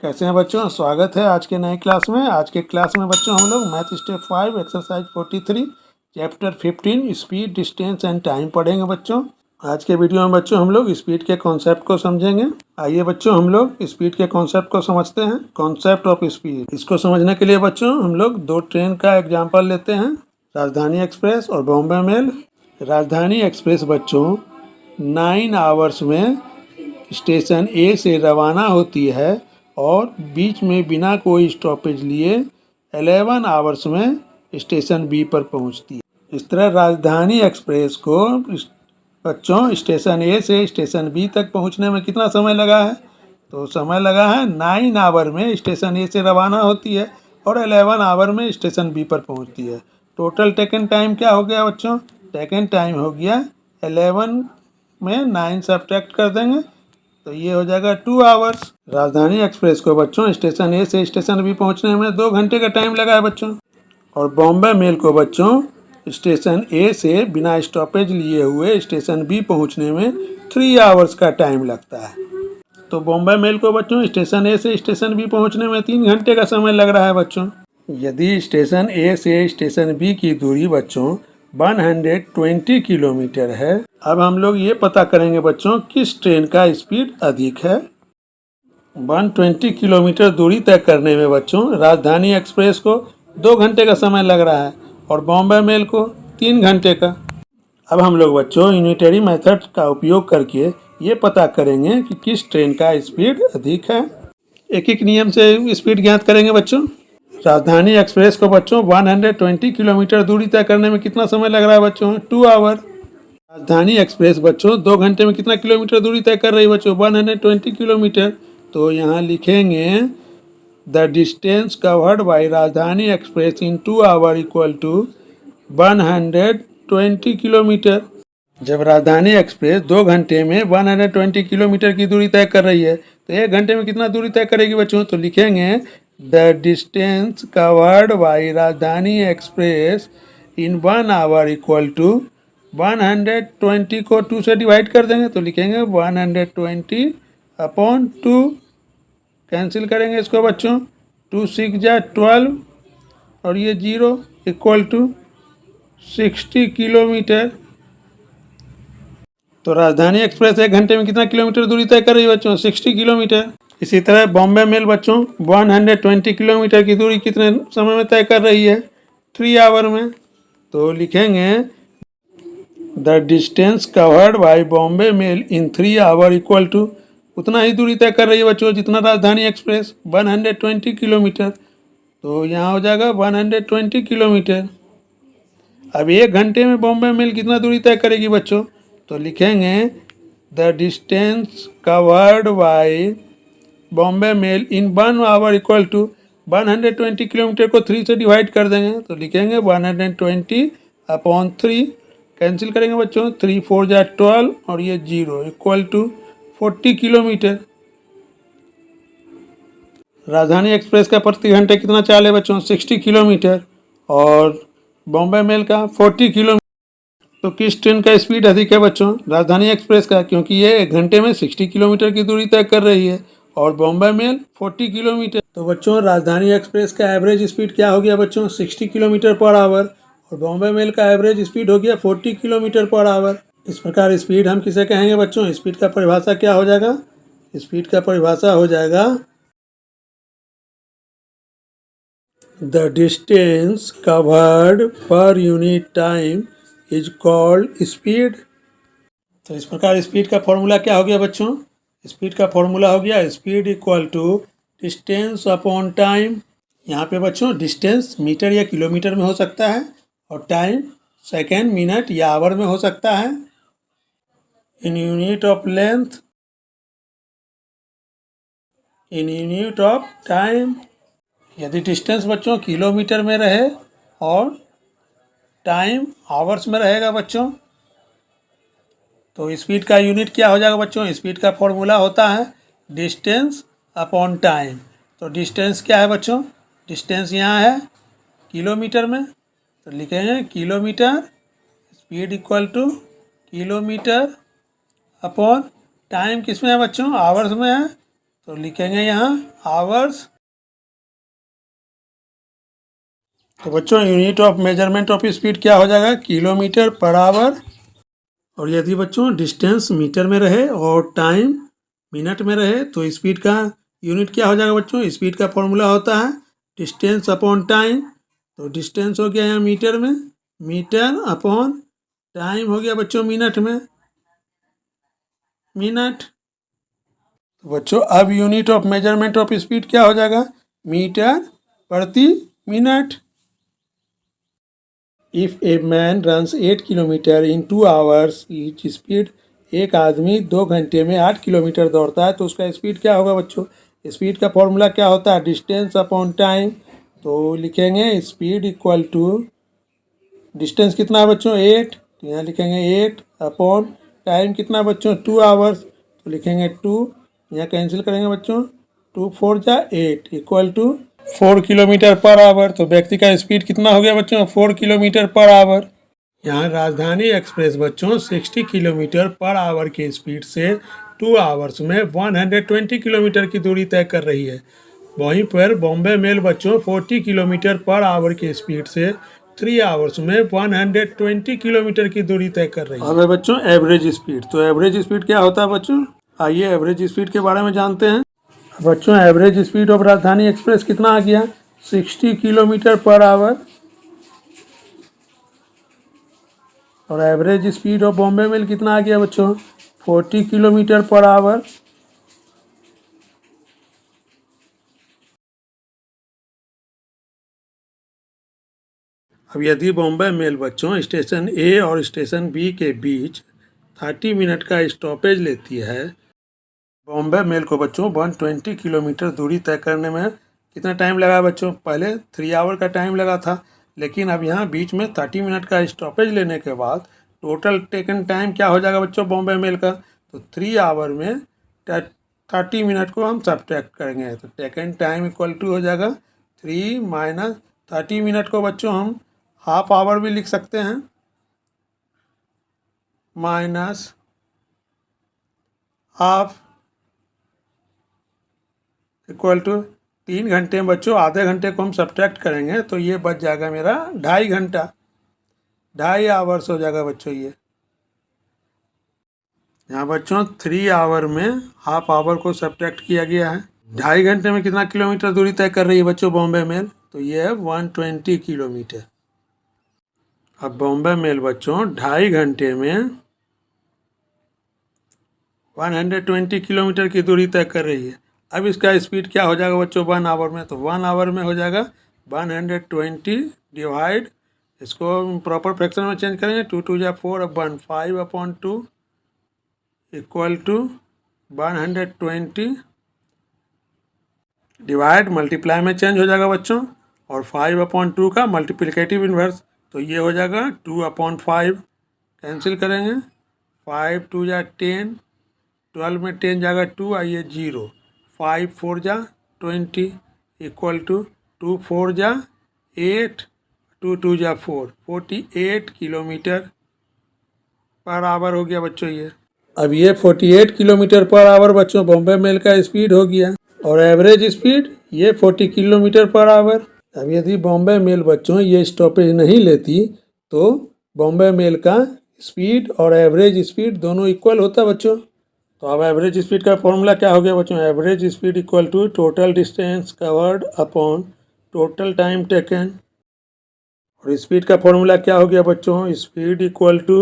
कैसे हैं बच्चों? स्वागत है आज के नए क्लास में। आज के क्लास में बच्चों हम लोग math step 5 exercise 43 chapter 15 speed distance and time पढ़ेंगे बच्चों। आज के वीडियो में बच्चों हम लोग स्पीड के कॉन्सेप्ट को समझेंगे। आइए बच्चों हम लोग स्पीड के कॉन्सेप्ट को समझते हैं। कॉन्सेप्ट ऑफ स्पीड, इसको समझने के लिए बच्चों हम लोग दो ट्रेन का एग्जाम्पल लेते हैं, राजधानी एक्सप्रेस और बॉम्बे मेल। राजधानी एक्सप्रेस बच्चों 9 आवर्स में स्टेशन ए से रवाना होती है और बीच में बिना कोई स्टॉपेज लिए 11 आवर्स में स्टेशन बी पर पहुंचती है। इस तरह राजधानी एक्सप्रेस को बच्चों स्टेशन ए से स्टेशन बी तक पहुंचने में कितना समय लगा है? तो समय लगा है 9 आवर में स्टेशन ए से रवाना होती है और 11 आवर में स्टेशन बी पर पहुंचती है। टोटल टेकन टाइम क्या हो गया बच्चों? टेकन टाइम हो गया 11 में 9 सब्ट्रैक्ट कर देंगे तो ये हो जाएगा 2 आवर्स। राजधानी एक्सप्रेस को बच्चों स्टेशन ए से स्टेशन बी पहुंचने में 2 घंटे का टाइम लगा है बच्चों। और बॉम्बे मेल को बच्चों स्टेशन ए से बिना स्टॉपेज लिए हुए स्टेशन बी पहुंचने में 3 आवर्स का टाइम लगता है। तो बॉम्बे मेल को बच्चों स्टेशन ए से स्टेशन बी पहुंचने में 3 घंटे का समय लग रहा है बच्चों। यदि स्टेशन ए से स्टेशन बी की दूरी बच्चों 120 किलोमीटर है, अब हम लोग ये पता करेंगे बच्चों किस ट्रेन का स्पीड अधिक है। 120 किलोमीटर दूरी तय करने में बच्चों राजधानी एक्सप्रेस को 2 घंटे का समय लग रहा है और बॉम्बे मेल को 3 घंटे का। अब हम लोग बच्चों यूनिटरी मेथड का उपयोग करके ये पता करेंगे कि किस ट्रेन का स्पीड अधिक है। एक एक नियम से स्पीड ज्ञात करेंगे बच्चों। राजधानी एक्सप्रेस को बच्चों 120 किलोमीटर दूरी तय करने में कितना समय लग रहा है बच्चों? 2 आवर। राजधानी एक्सप्रेस बच्चों 2 घंटे में कितना किलोमीटर दूरी तय कर रही है बच्चों? 120 किलोमीटर। तो यहाँ लिखेंगे the distance covered by Rajdhani express in 2 hour equal to 120 kilometre. जब राजधानी एक्सप्रेस 2 घंटे में 120 किलोमीटर की दूरी तय कर रही है तो 1 घंटे में कितना दूरी तय करेगी बच्चों? तो लिखेंगे the distance covered by Rajdhani express in 1 hour equal to 120 को 2 से डिवाइड कर देंगे तो लिखेंगे 120 अपॉन 2। कैंसिल करेंगे इसको बच्चों, 2 6 जा 12 और ये 0 इक्वल टू 60 किलोमीटर। तो राजधानी एक्सप्रेस 1 घंटे में कितना किलोमीटर दूरी तय कर रही है बच्चों? 60 किलोमीटर। इसी तरह बॉम्बे मेल बच्चों 120 किलोमीटर की दूरी कितने समय में तय कर रही है? 3 आवर में। तो लिखेंगे the distance covered by Bombay mail in 3 hour equal to, उतना ही दूरी तय कर रही है बच्चों जितना राजधानी एक्सप्रेस 120 किलोमीटर। तो यहाँ हो जाएगा 120 किलोमीटर। अब 1 घंटे में बॉम्बे मेल कितना दूरी तय करेगी बच्चों? तो लिखेंगे the distance covered by Bombay mail in 1 hour equal to 120 kilometre को 3 से डिवाइड कर देंगे तो लिखेंगे 120 अपॉन 3। कैंसिल करेंगे बच्चों, 3 4 जा 12 और ये 0 इक्वल टू 40 किलोमीटर। राजधानी एक्सप्रेस का प्रति घंटे कितना चाल है बच्चों? 60 किलोमीटर और बॉम्बे मेल का 40 किलोमीटर। तो किस ट्रेन का स्पीड अधिक है बच्चों? राजधानी एक्सप्रेस का, क्योंकि ये 1 घंटे में 60 किलोमीटर की दूरी तय कर रही है और बॉम्बे मेल 40 किलोमीटर। तो बच्चों राजधानी एक्सप्रेस का एवरेज स्पीड क्या हो गया बच्चों? 60 किलोमीटर पर आवर और बॉम्बे मेल का एवरेज स्पीड हो गया 40 किलोमीटर पर आवर। इस प्रकार स्पीड हम किसे कहेंगे बच्चों? स्पीड का परिभाषा क्या हो जाएगा? स्पीड का परिभाषा हो जाएगा the distance covered per unit time is called speed. तो इस प्रकार स्पीड का फॉर्मूला क्या हो गया बच्चों? स्पीड का फॉर्मूला हो गया speed equal to distance upon time. यहाँ पे बच्चों डिस्टेंस मीटर या किलोमीटर में हो सकता है और टाइम सेकेंड मिनट या आवर में हो सकता है। In unit of length, in unit of time. यदि डिस्टेंस बच्चों किलोमीटर में रहे और टाइम आवर्स में रहेगा बच्चों तो स्पीड का यूनिट क्या हो जाएगा बच्चों? स्पीड का फॉर्मूला होता है डिस्टेंस अपॉन टाइम। तो डिस्टेंस क्या है बच्चों? डिस्टेंस यहाँ है किलोमीटर में तो लिखेंगे kilometre, speed equal two kilometre upon time किस में है बच्चों? आवर्स में है तो लिखेंगे यहाँ आवर्स। तो बच्चों unit of measurement of speed क्या हो जाएगा, किलोमीटर पर आवर। और यदि बच्चों डिस्टेंस मीटर में रहे और टाइम मिनट में रहे तो स्पीड का यूनिट क्या हो जाएगा बच्चों, स्पीड का फॉर्मूला होता है डिस्टेंस अपॉन टाइम। तो डिस्टेंस हो गया यहाँ मीटर में, मीटर अपॉन टाइम हो गया बच्चों मिनट में, मिनट। तो बच्चों अब unit of measurement of speed क्या हो जाएगा, मीटर प्रति minute. If a man runs 8 kilometre in 2 hours each speed, एक आदमी 2 घंटे में 8 किलोमीटर दौड़ता है तो उसका स्पीड क्या होगा बच्चों, स्पीड का फॉर्मूला क्या होता है डिस्टेंस अपॉन टाइम। तो लिखेंगे स्पीड इक्वल टू डिस्टेंस कितना है बच्चों 8, तो यहाँ लिखेंगे 8 अपॉन टाइम कितना बच्चों 2 आवर्स, तो लिखेंगे 2, यहाँ कैंसिल करेंगे बच्चों, 2 4 जा 8 equal to 4 kilometre per hour. तो व्यक्ति का स्पीड कितना हो गया बच्चों 4 किलोमीटर पर आवर। यहाँ राजधानी एक्सप्रेस बच्चों 60 किलोमीटर पर आवर की स्पीड से 2 आवर्स में 120 किलोमीटर की दूरी तय कर रही है। वहीं पर बॉम्बे मेल बच्चों 40 किलोमीटर पर आवर की स्पीड से 3 आवर्स में 120 किलोमीटर की दूरी तय कर रही है। अब है बच्चों एवरेज स्पीड। तो एवरेज स्पीड क्या होता है बच्चों, आइए एवरेज स्पीड के बारे में जानते हैं। बच्चों average speed of Rajdhani express कितना आ गया 60 किलोमीटर पर आवर, और average speed of Bombay mail कितना आ गया बच्चों 40 किलोमीटर पर आवर। अब यदि बॉम्बे मेल बच्चों स्टेशन ए और स्टेशन बी के बीच 30 मिनट का स्टॉपेज लेती है, बॉम्बे मेल को बच्चों 120 किलोमीटर दूरी तय करने में कितना टाइम लगा बच्चों, पहले 3 आवर का टाइम लगा था, लेकिन अब यहाँ बीच में 30 मिनट का स्टॉपेज लेने के बाद टोटल टेकन टाइम क्या हो जाएगा बच्चों बॉम्बे मेल का, तो 3 आवर में 30 मिनट को हम सब्ट्रैक्ट करेंगे तो टेकन टाइम इक्वल टू हो जाएगा 3 माइनस 30 मिनट को बच्चों हम हाफ आवर भी लिख सकते हैं, माइनस हाफ इक्वल टू 3 घंटे में बच्चों आधे घंटे को हम सब्ट्रैक्ट करेंगे तो ये बच जाएगा मेरा 2.5 घंटा, 2.5 आवर्स हो जाएगा बच्चों ये। यहाँ बच्चों 3 आवर में हाफ आवर को सब्ट्रैक्ट किया गया है। 2.5 घंटे में कितना किलोमीटर दूरी तय कर रही है बच्चों बॉम्बे मेल, तो ये है 120 किलोमीटर। अब बॉम्बे मेल बच्चों 2.5 घंटे में 120 किलोमीटर की दूरी तय कर रही है। अब इसका स्पीड क्या हो जाएगा बच्चों 1 आवर में, तो 1 आवर में हो जाएगा 120 डिवाइड, इसको प्रॉपर फ्रैक्शन में चेंज करेंगे 2 2 जा 4 अब 1 5/2 इक्वल टू 120 डिवाइड मल्टीप्लाई में चेंज हो जाएगा बच्चों, और 5/2 का मल्टीप्लिकेटिव इन्वर्स, तो ये हो जाएगा 2/5, कैंसिल करेंगे 5 2 जा 10, 12 में 10 जाएगा 2 आइए 0, 5 4 जा 20 इक्वल टू 2 4 जा 8, 2 2 जा 4, 48 किलोमीटर पर आवर हो गया बच्चों ये। अब ये 48 किलोमीटर पर आवर बच्चों बॉम्बे मेल का स्पीड हो गया, और एवरेज स्पीड ये 40 किलोमीटर पर आवर। अब यदि बॉम्बे मेल बच्चों ये स्टॉपेज नहीं लेती तो बॉम्बे मेल का स्पीड और एवरेज स्पीड दोनों इक्वल होता बच्चों। तो अब एवरेज स्पीड का फॉर्मूला क्या हो गया बच्चों, average speed equal to total distance covered upon total time taken, और स्पीड का फॉर्मूला क्या हो गया बच्चों, speed equal to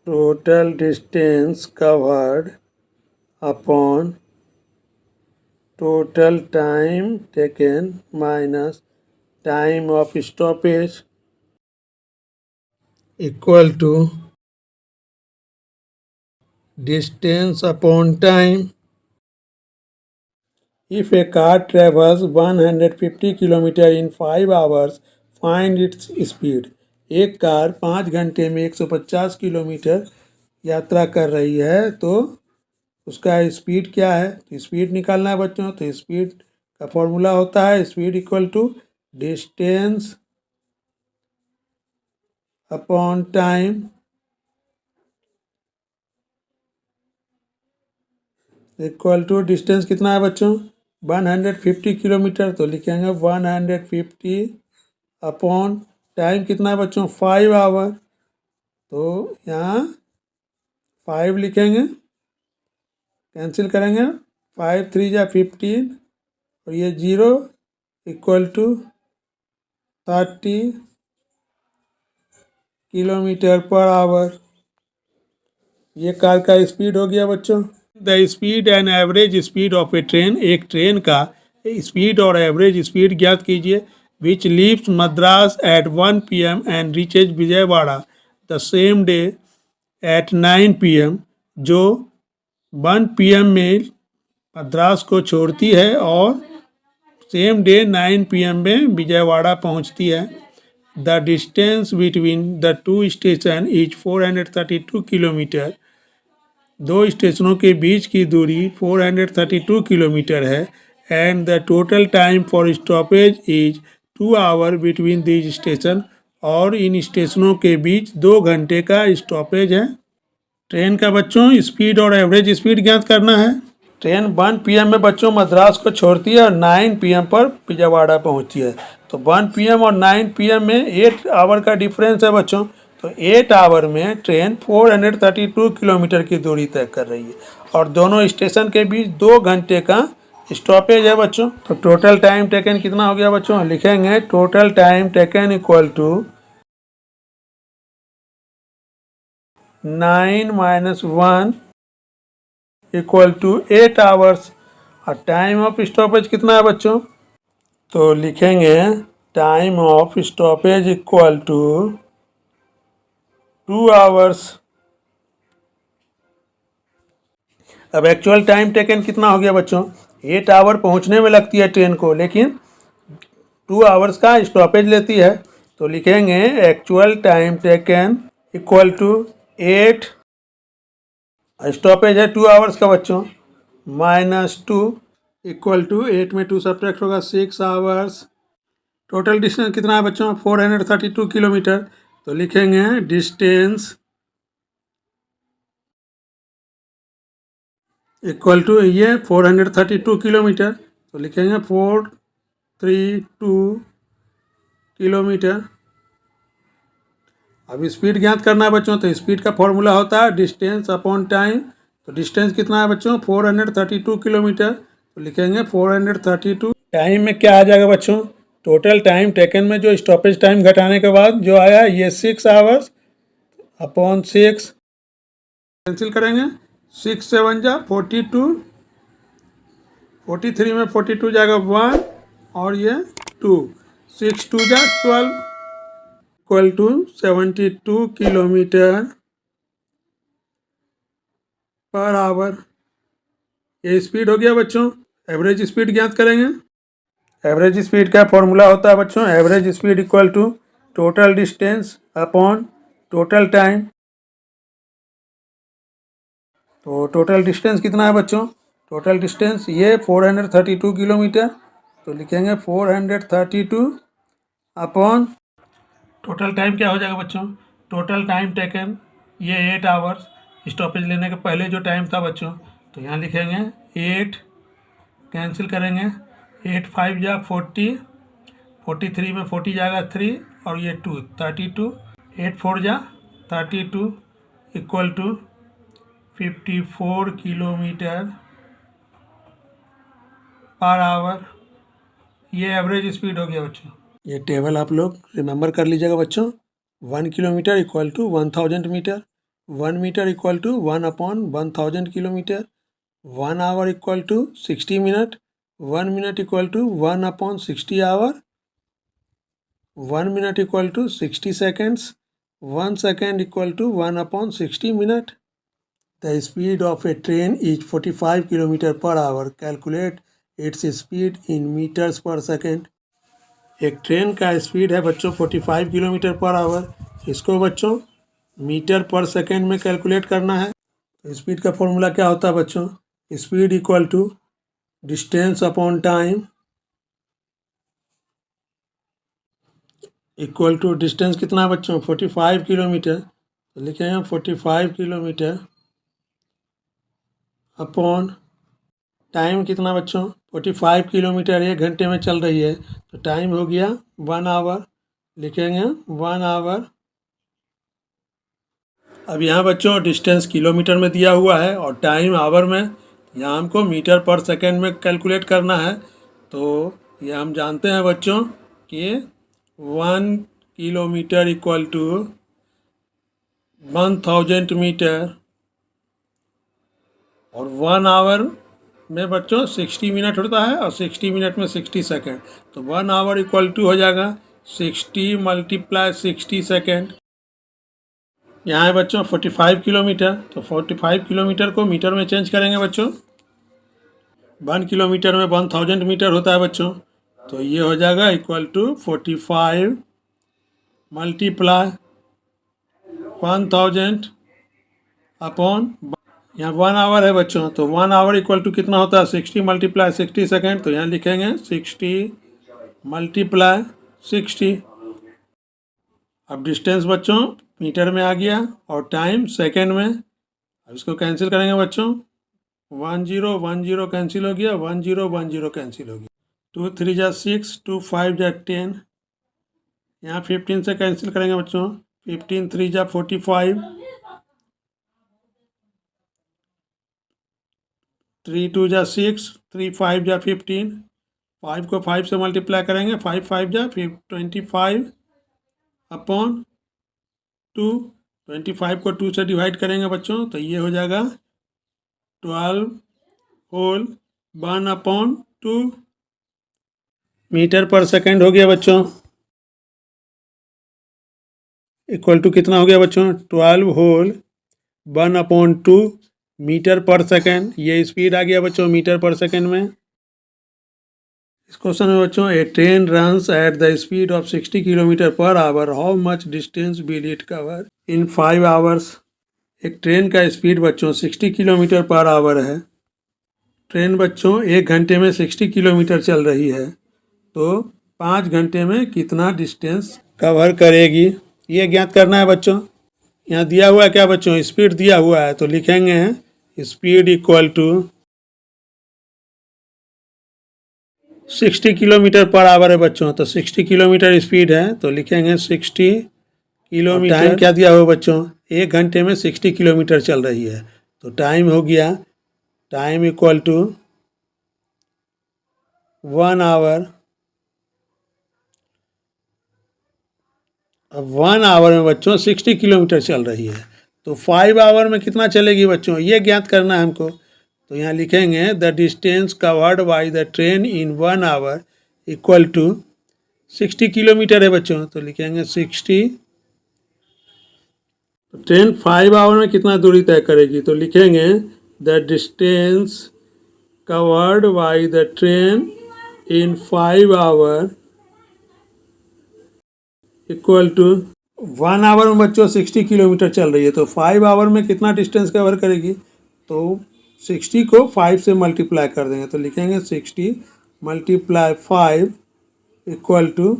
total distance covered upon total time taken minus time of stoppage equal to distance upon time. If a car travels 150 km in 5 hours, find its speed. एक car 5 घंटे में 150 kilometre यात्रा कर रही है तो उसका speed क्या है, तो स्पीड निकालना है बच्चों। तो स्पीड का फॉर्मूला होता है speed equal to distance upon time equal to distance कितना है बच्चों 150 किलोमीटर, तो लिखेंगे 150 अपॉन टाइम कितना है बच्चों 5 आवर, तो यहाँ 5 लिखेंगे, कैंसिल करेंगे, 5 3 जा 15 और ये 0 equal to 30 kilometre per hour. ये कार का स्पीड हो गया बच्चों। The speed and average speed of a train, एक ट्रेन का स्पीड और एवरेज स्पीड ज्ञात कीजिए। Which leaves Madras at 1 PM and reaches Vijayawada the same day at 9 PM, जो 1 PM में मद्रास को छोड़ती है और सेम डे 9 PM में विजयवाड़ा पहुंचती है। The distance between the two station is 432 kilometre, दो स्टेशनों के बीच की दूरी 432 किलोमीटर है। And the total time for stoppage is 2 hour between these station, और इन स्टेशनों के बीच 2 घंटे का स्टॉपेज है। ट्रेन का बच्चों स्पीड और एवरेज स्पीड ज्ञात करना है। ट्रेन 1 PM में बच्चों मद्रास को छोड़ती है और 9 PM पर विजयवाड़ा पहुंचती है। तो 1 PM और 9 PM में 8 आवर का डिफरेंस है बच्चों, तो 8 आवर में ट्रेन 432 किलोमीटर की दूरी तय कर रही है और दोनों स्टेशन के बीच 2 घंटे का स्टॉपेज है बच्चों। तो टोटल टाइम टेकन कितना हो गया बच्चों, लिखेंगे total time taken equal to 9 - 1 equal to 8 hours. और टाइम ऑफ स्टॉपेज कितना है बच्चों, तो लिखेंगे time of stoppage equal to 2 hours. अब एक्चुअल टाइम टेकन कितना हो गया बच्चों, 8 आवर पहुंचने में लगती है ट्रेन को, लेकिन 2 आवर्स का स्टॉपेज लेती है। तो लिखेंगे actual time taken equal to 8, stoppage है 2 आवर्स का बच्चों, -2 इक्वल टू 8 में 2 सब्ट्रैक्ट होगा 6 आवर्स। टोटल डिस्टेंस कितना है बच्चों 432 किलोमीटर, तो लिखेंगे डिस्टेंस इक्वल टू ये 432 किलोमीटर, तो लिखेंगे 432 किलोमीटर। अब स्पीड ज्ञात करना है बच्चों, तो स्पीड का फॉर्मूला होता है डिस्टेंस अपॉन टाइम। तो डिस्टेंस कितना है बच्चों 432 किलोमीटर, तो लिखेंगे 432। टाइम में क्या आ जाएगा बच्चों, टोटल टाइम टेकन में जो स्टॉपेज टाइम घटाने के बाद जो आया ये 6 आवर्स अपॉन 6, कैंसिल करेंगे, 6 7 जा 42, 43 में 42 जाएगा 1 और ये 2, 6 2 जा 12 equal to 72 kilometre per hour. ये स्पीड हो गया बच्चों। एवरेज स्पीड ज्ञात करेंगे। एवरेज स्पीड का फॉर्मूला होता है बच्चों average speed equal to total distance upon total time. तो टोटल डिस्टेंस कितना है बच्चों, टोटल डिस्टेंस ये 432 किलोमीटर, तो लिखेंगे 432 अपॉन टोटल टाइम क्या हो जाएगा बच्चों, टोटल टाइम टेकन ये 8 आवर्स, स्टॉपेज लेने के पहले जो टाइम था बच्चों, तो यहाँ लिखेंगे 8, कैंसिल करेंगे, 8 5 जा 40, 43 में 40 जाएगा 3 और ये 2 32, 8 4 जा 32 equal to 54 kilometre per hour. ये एवरेज स्पीड हो गया बच्चों। ये टेबल आप लोग रिमेंबर कर लीजिएगा बच्चों। 1 kilometre equal to 1000 metre, 1 metre equal to 1/1000 kilometre, 1 hour equal to 60 minute, 1 minute equal to 1/60 hour, 1 minute equal to 60 seconds, 1 second equal to 1/60 minute. The speed of a train is 45 kilometre per hour, calculate its speed in metres per second. एक train का speed है बच्चों 45 kilometre per our, इसको बच्चों metre पर second में calculate करना है। तो स्पीड का फॉर्मूला क्या होता है बच्चों, speed equal to distance upon time equal to distance कितना है बच्चों 45 किलोमीटर, तो लिखेंगे 45 किलोमीटर अपॉन टाइम कितना बच्चों 45 किलोमीटर 1 घंटे में चल रही है, तो टाइम हो गया 1 आवर, लिखेंगे 1 आवर। अब यहाँ बच्चों डिस्टेंस किलोमीटर में दिया हुआ है और टाइम आवर में, यहाँ हमको मीटर पर सेकेंड में कैलकुलेट करना है। तो ये हम जानते हैं बच्चों कि 1 किलोमीटर इक्वल टू 1000 मीटर, और 1 आवर में बच्चों 60 मिनट होता है और 60 मिनट में 60 सेकेंड, तो 1 आवर इक्वल टू हो जाएगा 60 × 60 सेकेंड। यहाँ है बच्चों 45 किलोमीटर, तो 45 किलोमीटर को मीटर में चेंज करेंगे बच्चों। 1 किलोमीटर में 1000 मीटर होता है बच्चों, तो ये हो जाएगा इक्वल टू 45 × 1000 अपॉन, यहाँ 1 आवर है बच्चों, तो 1 आवर इक्वल टू कितना होता है 60 × 60 सेकेंड, तो यहाँ लिखेंगे 60 × 60। अब डिस्टेंस बच्चों मीटर में आ गया और टाइम सेकेंड में। अब इसको कैंसिल करेंगे बच्चों, 1 0 1 0 कैंसिल हो गया, 1 0 1 0 कैंसिल हो गया, 2 3 जा 6, 2 5 जा 10, यहाँ 15 से कैंसिल करेंगे बच्चों, 15 3 जा 45, 3 2 जा 6, 3 5 जा 15, 5 को 5 से मल्टीप्लाई करेंगे, 5 5 जा 25 अपॉन 2, 25 को 2 से डिवाइड करेंगे बच्चों, तो ये हो जाएगा 12 होल 1/2 मीटर पर सेकेंड हो गया बच्चों, इक्वल टू कितना हो गया बच्चों 12 होल 1/2 मीटर पर सेकेंड। ये स्पीड आ गया बच्चों मीटर पर सेकेंड में। इस क्वेश्चन में बच्चों a train runs at the speed of 60 kilometre per hour, how much distance will it cover in 5 hours. एक ट्रेन का स्पीड बच्चों 60 किलोमीटर पर आवर है। ट्रेन बच्चों 1 घंटे में 60 किलोमीटर चल रही है, तो 5 घंटे में कितना डिस्टेंस कवर करेगी, ये ज्ञात करना है बच्चों। यहाँ दिया हुआ है क्या बच्चों, स्पीड दिया हुआ है, तो लिखेंगे speed equal to 60 kilometre per hour है बच्चों, तो 60 किलोमीटर स्पीड है, तो लिखेंगे 60 किलोमीटर। टाइम क्या दिया हुआ बच्चों 1 घंटे में 60 किलोमीटर चल रही है, तो टाइम हो गया, टाइम इक्वल टू 1 आवर। अब 1 आवर में बच्चों 60 किलोमीटर चल रही है, तो 5 आवर में कितना चलेगी बच्चों, ये ज्ञात करना है हमको। तो यहाँ लिखेंगे the distance covered by the train in 1 hour equal to 60 kilometre है बच्चों, तो लिखेंगे 60। तो ट्रेन 5 आवर में कितना दूरी तय करेगी, तो लिखेंगे the distance covered by the train in 5 hour equal to 1 hour में बच्चों 60 किलोमीटर चल रही है, तो 5 आवर में कितना डिस्टेंस कवर करेगी, तो 60 को 5 से मल्टीप्लाई कर देंगे, तो लिखेंगे 60 × 5 इक्वल टू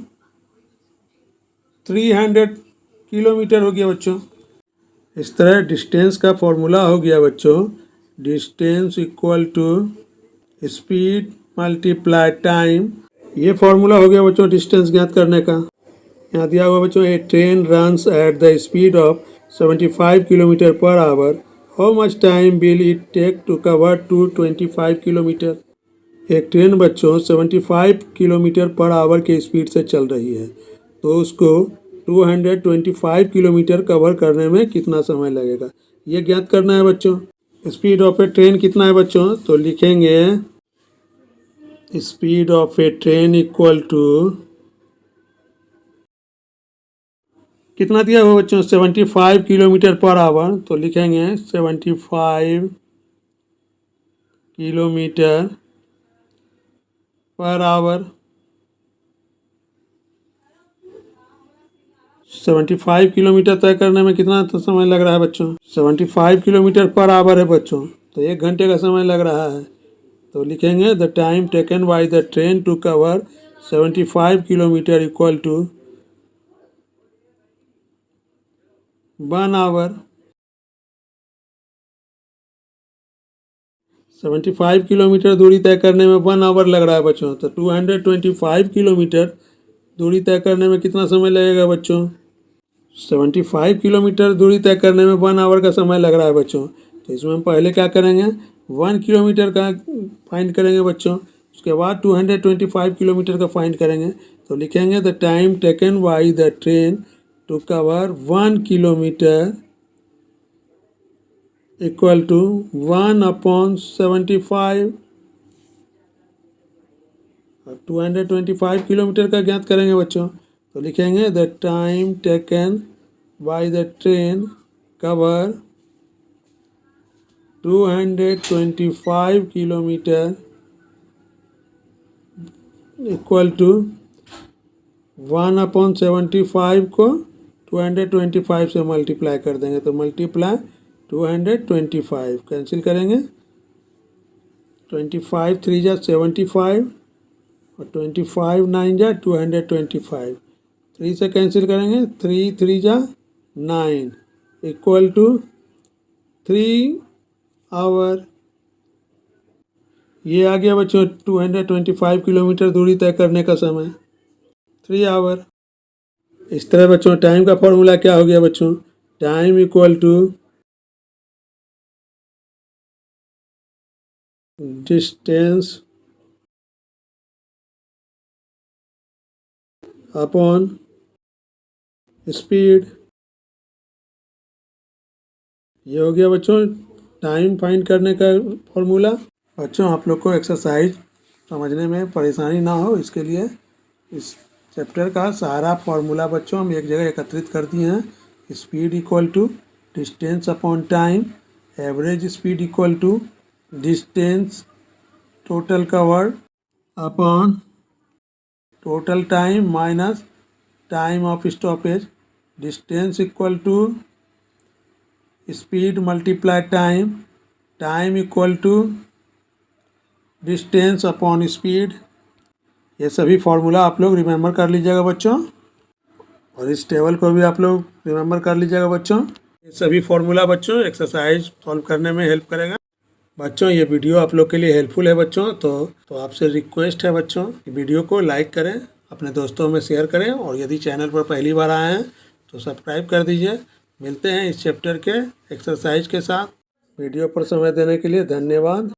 300 किलोमीटर हो गया बच्चों। इस तरह डिस्टेंस का फॉर्मूला हो गया बच्चों, distance equal to speed multiply time. ये फॉर्मूला हो गया बच्चों डिस्टेंस ज्ञात करने का। यहाँ दिया हुआ बच्चों a train runs at the speed of 75 kilometre per hour, how much time will it take to cover 225 kilometre. एक ट्रेन बच्चों 75 किलोमीटर पर आवर के स्पीड से चल रही है, तो उसको 225 किलोमीटर कवर करने में कितना समय लगेगा, ये ज्ञात करना है बच्चों। स्पीड ऑफ ए ट्रेन कितना है बच्चों, तो लिखेंगे speed of a train equal to कितना दिया हुआ बच्चों 75 किलोमीटर पर आवर, तो लिखेंगे 75 किलोमीटर पर आवर। 75 किलोमीटर तय करने में कितना तो समय लग रहा है बच्चों, 75 किलोमीटर पर आवर है बच्चों, तो 1 घंटे का समय लग रहा है, तो लिखेंगे the time taken by the train to cover 75 kilometre equal to 1 hour. 75 kilometre दूरी तय करने में 1 आवर लग रहा है बच्चों। तो 225 किलोमीटर दूरी तय करने में कितना समय लगेगा बच्चों? 75 किलोमीटर दूरी तय करने में 1 आवर का समय लग रहा है बच्चों। तो इसमें हम पहले क्या करेंगे, 1 किलोमीटर का फाइंड करेंगे बच्चों, उसके बाद 225 किलोमीटर का फाइंड करेंगे। तो लिखेंगे the time taken by the train to cover 1 kilometre equal to 1/75। 225 kilometre का ज्ञात करेंगे बच्चों। तो लिखेंगे the time taken by the train cover 225 kilometre equal to 1/75 को 225 से मल्टीप्लाई कर देंगे। तो मल्टीप्लाई 225 कैंसिल करेंगे। 25 3 जा 75 और 25 9 जा 225। 3 से कैंसिल करेंगे, 3 3 जा 9 इक्वल टू 3 आवर। ये आ गया बच्चों 225 किलोमीटर दूरी तय करने का समय, 3 आवर। इस तरह बच्चों टाइम का फॉर्मूला क्या हो गया बच्चों? Time equal to distance upon speed. ये हो गया बच्चों टाइम फाइंड करने का फॉर्मूला। बच्चों आप लोग को एक्सरसाइज समझने में परेशानी ना हो, इसके लिए इस चैप्टर का सारा फॉर्मूला बच्चों हम एक जगह एकत्रित कर दिए हैं। Speed equal to distance upon time, average speed equal to distance total cover upon total time minus time of stoppage. Distance equal to speed multiply time, time equal to distance upon speed. ये सभी formula आप लोग remember कर लीजिएगा बच्चों, और इस table को भी आप लोग रिमेंबर कर लीजिएगा बच्चों। ये सभी फार्मूला बच्चों एक्सरसाइज सॉल्व करने में हेल्प करेगा बच्चों। ये वीडियो आप लोग के लिए हेल्पफुल है बच्चों। तो आपसे रिक्वेस्ट है बच्चों, वीडियो को लाइक करें, अपने दोस्तों में शेयर करें, और यदि चैनल पर पहली बार आए हैं तो सब्सक्राइब कर दीजिए। मिलते हैं इस चैप्टर के एक्सरसाइज के साथ। वीडियो पर समय देने के लिए धन्यवाद।